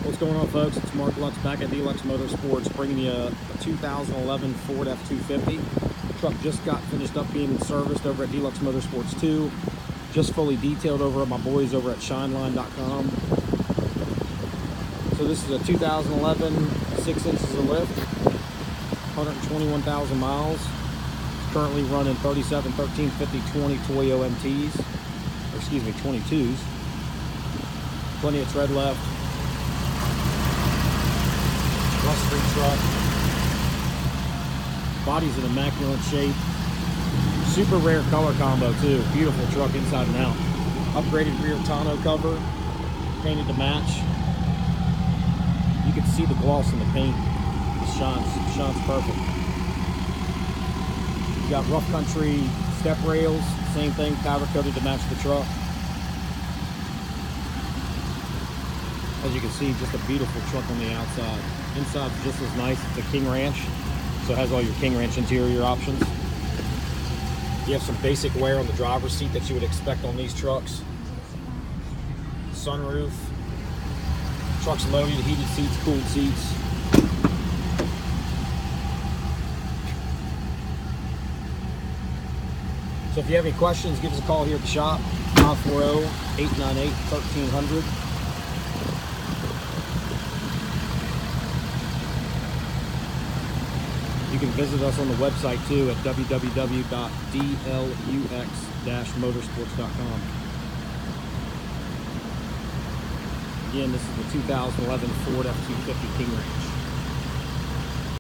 What's going on, folks? It's Mark Lutz back at Dlux Motorsports, bringing you a 2011 Ford F250. The truck just got finished up being serviced over at Dlux Motorsports 2. Just fully detailed over at my boys over at shineline.com. So this is a 2011, 6 inches of lift, 121,000 miles. It's currently running 37, 13, 50, 20 Toyo MTs, or excuse me, 22s. Plenty of tread left. Rust-free truck. Body's in immaculate shape. Super rare color combo too. Beautiful truck inside and out. Upgraded rear tonneau cover, painted to match. You can see the gloss in the paint. It shines perfect. You got rough country step rails, same thing, powder coated to match the truck. As you can see, just a beautiful truck on the outside. Inside's just as nice. It's a King Ranch, so it has all your King Ranch interior options. You have some basic wear on the driver's seat that you would expect on these trucks. Sunroof. Truck's loaded, heated seats, cooled seats. So if you have any questions, give us a call here at the shop, 540-898-1300. You can visit us on the website too at www.dlux-motorsports.com. Again, this is the 2011 Ford F250 King Ranch.